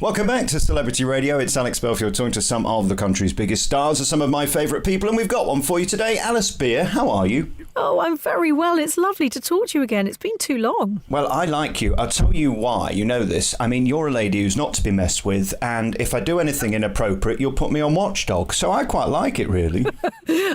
Welcome back to Celebrity Radio. It's Alex Belfield talking to some of the country's biggest stars and some of my favourite people, and we've got one for you today. Alice Beer, how are you? Oh, I'm very well. It's lovely to talk to you again. It's been too long. Well, I like you. I'll tell you why. You know this. I mean, you're a lady who's not to be messed with, and if I do anything inappropriate, you'll put me on Watchdog. So I quite like it, really.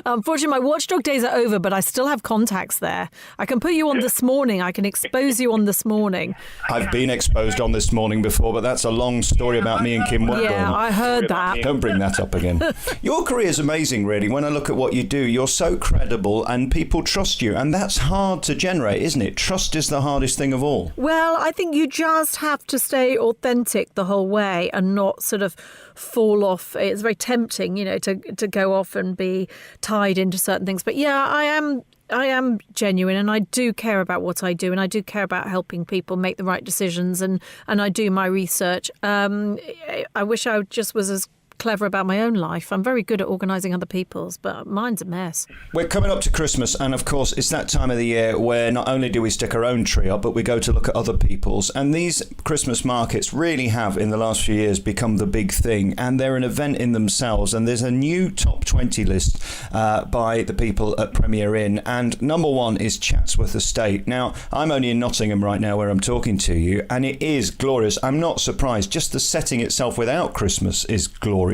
Unfortunately, my Watchdog days are over, but I still have contacts there. I can put you on This Morning. I can expose you on This Morning. I've been exposed on This Morning before, but that's a long story about me and Kim Woodburn. Yeah, I heard that. Don't bring that up again. Your career is amazing, really. When I look at what you do, you're so credible and people trust you. And that's hard to generate, isn't it? Trust is the hardest thing of all. Well, I think you just have to stay authentic the whole way and not sort of fall off. It's very tempting, to go off and be tied into certain things. But yeah, I am genuine and I do care about what I do and I do care about helping people make the right decisions and I do my research. I wish I just was as clever about my own life. I'm very good at organising other people's, but mine's a mess. We're coming up to Christmas and of course it's that time of the year where not only do we stick our own tree up, but we go to look at other people's, and these Christmas markets really have in the last few years become the big thing, and they're an event in themselves, and there's a new top 20 list by the people at Premier Inn, and number one is Chatsworth Estate. Now, I'm only in Nottingham right now where I'm talking to you, and it is glorious. I'm not surprised. Just the setting itself without Christmas is glorious.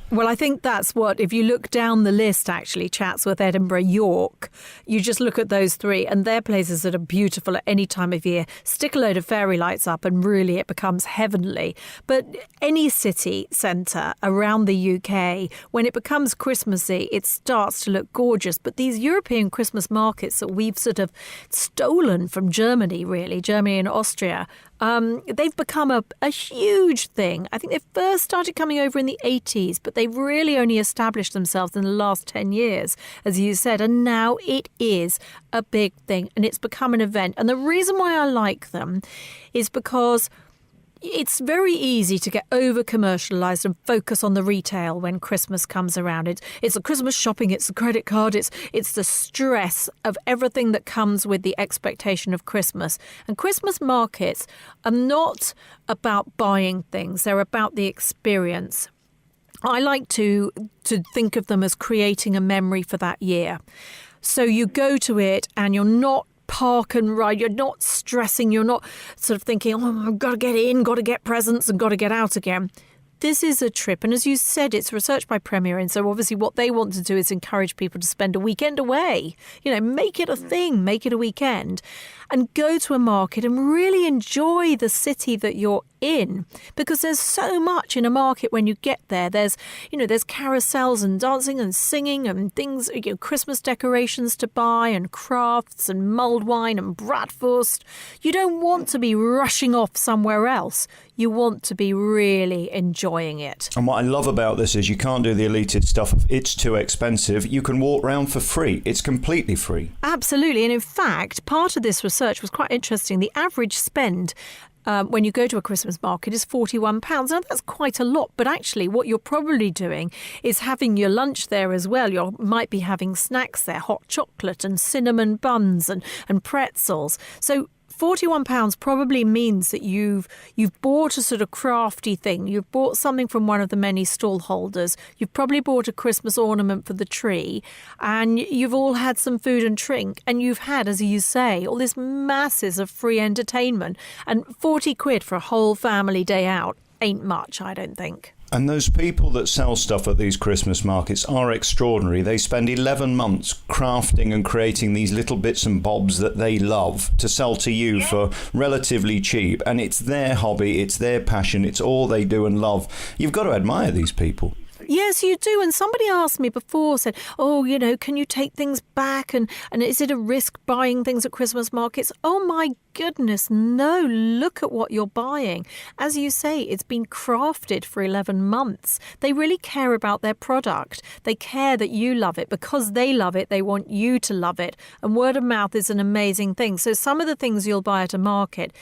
Well, I think that's what, if you look down the list, actually, Chatsworth, Edinburgh, York, you just look at those three and they're places that are beautiful at any time of year. Stick a load of fairy lights up and really it becomes heavenly. But any city centre around the UK, when it becomes Christmassy, it starts to look gorgeous. But these European Christmas markets that we've sort of stolen from Germany, really, Germany and Austria, they've become a huge thing. I think they first started coming over in the 80s, but they've really only established themselves in the last 10 years, as you said. And now it is a big thing and it's become an event. And the reason why I like them is because it's very easy to get over-commercialised and focus on the retail when Christmas comes around. It's the Christmas shopping, it's the credit card, it's the stress of everything that comes with the expectation of Christmas. And Christmas markets are not about buying things, they're about the experience. I like to think of them as creating a memory for that year. So you go to it and you're not park and ride, you're not stressing, you're not sort of thinking, oh, I've got to get in, got to get presents and got to get out again. This is a trip. And as you said, it's researched by Premier Inn. So obviously what they want to do is encourage people to spend a weekend away. Make it a thing, make it a weekend and go to a market and really enjoy the city that you're in, because there's so much in a market when you get there. There's carousels and dancing and singing and things, Christmas decorations to buy and crafts and mulled wine and bratwurst. You don't want to be rushing off somewhere else. You want to be really enjoying it. And what I love about this is you can't do the elitist stuff. It's too expensive. You can walk around for free. It's completely free. Absolutely. And in fact, part of this research was quite interesting. The average spend when you go to a Christmas market is £41. Now, that's quite a lot. But actually, what you're probably doing is having your lunch there as well. You might be having snacks there, hot chocolate and cinnamon buns and pretzels. So £41 probably means that you've bought a sort of crafty thing. You've bought something from one of the many stall holders. You've probably bought a Christmas ornament for the tree, and you've all had some food and drink, and you've had, as you say, all this masses of free entertainment. And 40 quid for a whole family day out ain't much, I don't think. And those people that sell stuff at these Christmas markets are extraordinary. They spend 11 months crafting and creating these little bits and bobs that they love to sell to you for relatively cheap. And it's their hobby, it's their passion, it's all they do and love. You've got to admire these people. Yes, you do. And somebody asked me before, said, can you take things back? And is it a risk buying things at Christmas markets? Oh, my goodness, no. Look at what you're buying. As you say, it's been crafted for 11 months. They really care about their product. They care that you love it. Because they love it, they want you to love it. And word of mouth is an amazing thing. So some of the things you'll buy at a market,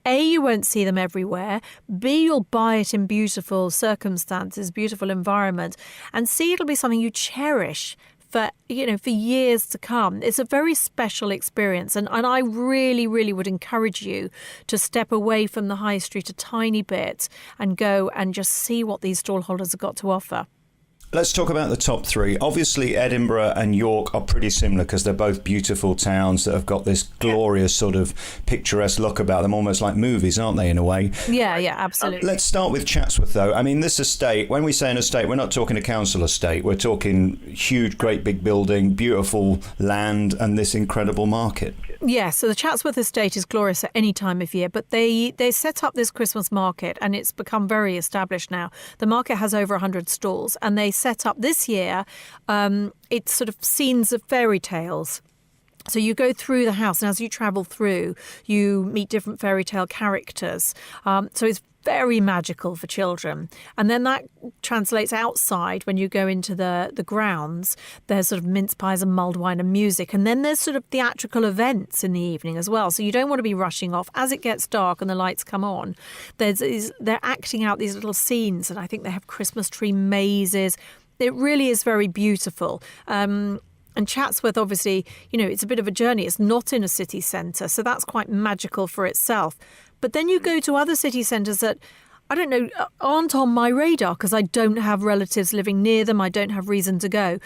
A, you won't see them everywhere. B, you'll buy it in beautiful circumstances, beautiful environment. And C, it'll be something you cherish for years to come. It's a very special experience. And I really, really would encourage you to step away from the high street a tiny bit and go and just see what these stallholders have got to offer. Let's talk about the top three. Obviously, Edinburgh and York are pretty similar because they're both beautiful towns that have got this glorious sort of picturesque look about them, almost like movies, aren't they, in a way? Yeah, absolutely. Let's start with Chatsworth, though. I mean, this estate, when we say an estate, we're not talking a council estate. We're talking huge, great big building, beautiful land, and this incredible market. Yeah, so the Chatsworth estate is glorious at any time of year, but they set up this Christmas market and it's become very established now. The market has over 100 stalls and they set up this year, it's sort of scenes of fairy tales. So you go through the house and as you travel through, you meet different fairy tale characters. So it's very magical for children. And then that translates outside when you go into the grounds. There's sort of mince pies and mulled wine and music. And then there's sort of theatrical events in the evening as well. So you don't want to be rushing off. As it gets dark and the lights come on, they're acting out these little scenes. And I think they have Christmas tree mazes. It really is very beautiful. And Chatsworth, obviously, it's a bit of a journey. It's not in a city centre, so that's quite magical for itself. But then you go to other city centres that, I don't know, aren't on my radar because I don't have relatives living near them. I don't have reason to go.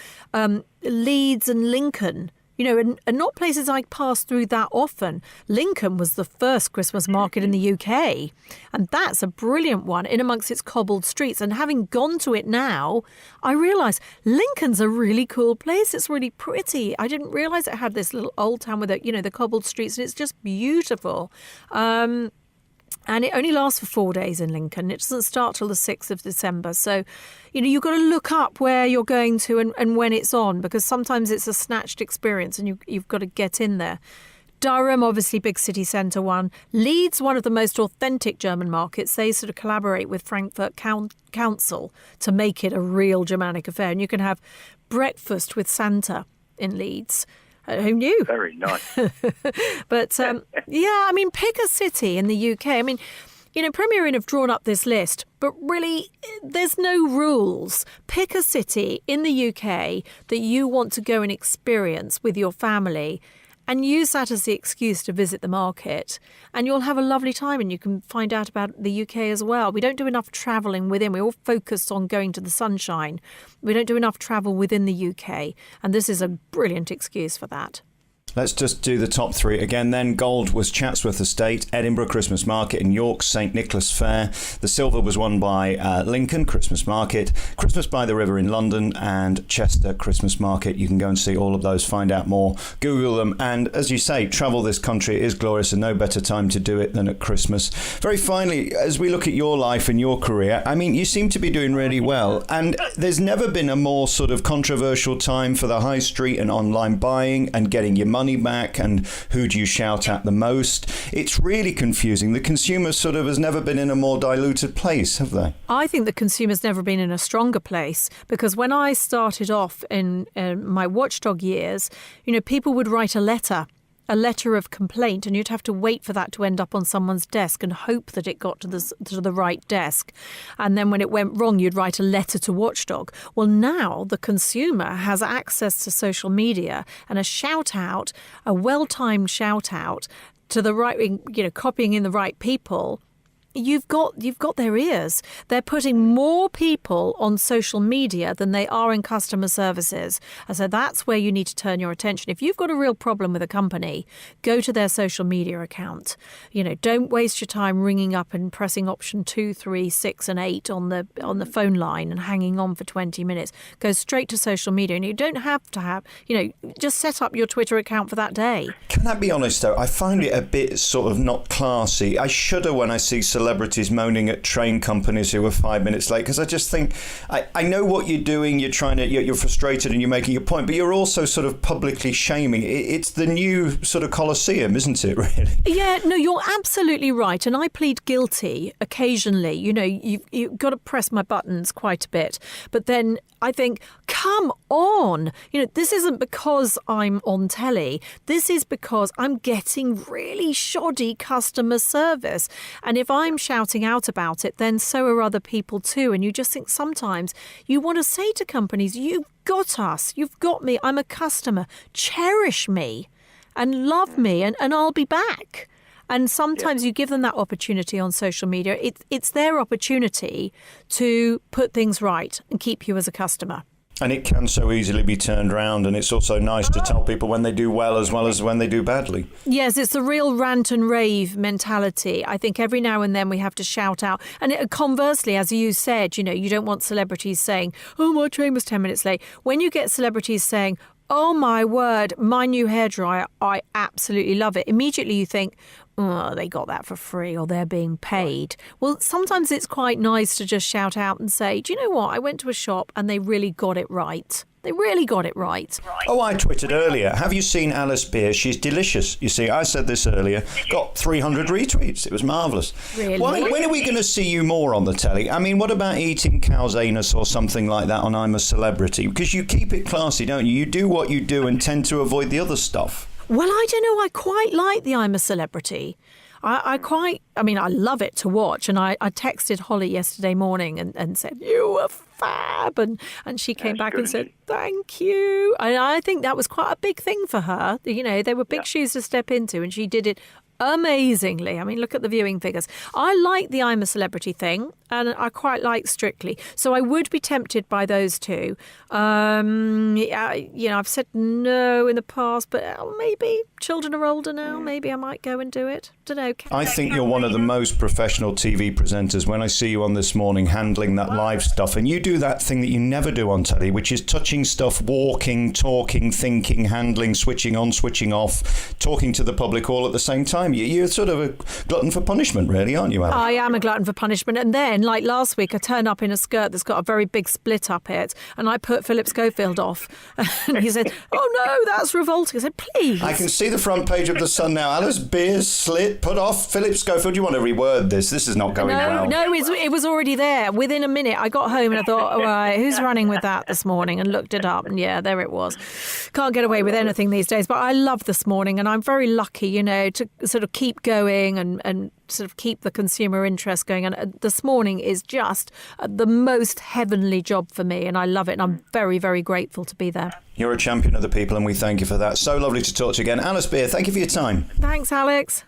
Leeds and Lincoln, and not places I pass through that often. Lincoln was the first Christmas market in the UK, and that's a brilliant one in amongst its cobbled streets. And having gone to it now, I realise Lincoln's a really cool place. It's really pretty. I didn't realise it had this little old town with the cobbled streets, and it's just beautiful. And it only lasts for 4 days in Lincoln. It doesn't start till the 6th of December. So, you've got to look up where you're going to and when it's on, because sometimes it's a snatched experience and you've got to get in there. Durham, obviously, big city centre one. Leeds, one of the most authentic German markets. They sort of collaborate with Frankfurt Council to make it a real Germanic affair. And you can have breakfast with Santa in Leeds. Who knew? Very nice. But, pick a city in the UK. Premier Inn have drawn up this list, but really, there's no rules. Pick a city in the UK that you want to go and experience with your family and use that as the excuse to visit the market. And you'll have a lovely time and you can find out about the UK as well. We don't do enough travelling within. We're all focused on going to the sunshine. We don't do enough travel within the UK. And this is a brilliant excuse for that. Let's just do the top three again then. Gold was Chatsworth Estate, Edinburgh Christmas Market, and York St Nicholas Fair. The silver was won by Lincoln Christmas Market, Christmas by the River in London, and Chester Christmas Market. You can go and see all of those, find out more, Google them, and as you say, travel this country. It is glorious and no better time to do it than at Christmas. Very finally, as we look at your life and your career, you seem to be doing really well, and there's never been a more sort of controversial time for the high street and online buying and getting your money back and who do you shout at the most. It's really confusing. The consumer sort of has never been in a more diluted place, have they? I think the consumer's never been in a stronger place, because when I started off in my Watchdog years, people would write a letter of complaint, and you'd have to wait for that to end up on someone's desk and hope that it got to the right desk. And then when it went wrong, you'd write a letter to Watchdog. Well, now the consumer has access to social media, and a well-timed shout out to the right, copying in the right people. You've got their ears. They're putting more people on social media than they are in customer services. And so that's where you need to turn your attention. If you've got a real problem with a company, go to their social media account. Don't waste your time ringing up and pressing option 2, 3, 6 and 8 on the phone line and hanging on for 20 minutes. Go straight to social media, and you don't have to have, just set up your Twitter account for that day. Can I be honest though? I find it a bit sort of not classy. I shudder when I see celebrities moaning at train companies who are 5 minutes late, because I just think I know what you're doing. You're frustrated and you're making a point, but you're also sort of publicly shaming. It's the new sort of Colosseum, isn't it? Really? Yeah, no, you're absolutely right, and I plead guilty occasionally. You've got to press my buttons quite a bit, but then I think, come on, this isn't because I'm on telly. This is because I'm getting really shoddy customer service, and if I'm I'm shouting out about it, then so are other people too. And you just think sometimes you want to say to companies, you've got us, you've got me, I'm a customer, cherish me and love me and I'll be back. And sometimes you give them that opportunity on social media. It's their opportunity to put things right and keep you as a customer. And it can so easily be turned around, and it's also nice to tell people when they do well as when they do badly. Yes, it's the real rant and rave mentality. I think every now and then we have to shout out. And conversely, as you said, you don't want celebrities saying, oh, my train was 10 minutes late. When you get celebrities saying, oh, my word, my new hairdryer, I absolutely love it. Immediately you think, oh, they got that for free or they're being paid. Well, sometimes it's quite nice to just shout out and say, do you know what? I went to a shop and they really got it right. They really got it right. Oh, I twittered earlier. Have you seen Alice Beer? She's delicious. You see, I said this earlier. Got 300 retweets. It was marvellous. Really? When are we going to see you more on the telly? I mean, what about eating cow's anus or something like that on I'm a Celebrity? Because you keep it classy, don't you? You do what you do and tend to avoid the other stuff. Well, I don't know. I quite like the I'm a Celebrity. I love it to watch. And I texted Holly yesterday morning and said, you were fab. And she came back and said, thank you. And I think that was quite a big thing for her. They were big shoes to step into and she did it amazingly. I mean, look at the viewing figures. I like the I'm a Celebrity thing and I quite like Strictly. So I would be tempted by those two. I've said no in the past, but maybe children are older now. Maybe I might go and do it. Don't know. I think you're one of the most professional TV presenters when I see you on This Morning handling that live stuff. And you do that thing that you never do on telly, which is touching stuff, walking, talking, thinking, handling, switching on, switching off, talking to the public all at the same time. You're sort of a glutton for punishment, really, aren't you, Alice? I am a glutton for punishment. And then, like last week, I turn up in a skirt that's got a very big split up it, and I put Philip Schofield off. And he said, oh, no, that's revolting. I said, please. I can see the front page of The Sun now. Alice Beer, slit, put off. Philip Schofield, you want to reword this? This is not going well. No, it was already there. Within a minute, I got home and I thought, all right, who's running with that this morning? And looked it up. And yeah, there it was. Can't get away with anything these days. But I love This Morning. And I'm very lucky, to sort of keep going and sort of keep the consumer interest going. And This Morning is just the most heavenly job for me. And I love it. And I'm very, very grateful to be there. You're a champion of the people and we thank you for that. So lovely to talk to you again. Alice Beer, thank you for your time. Thanks, Alex.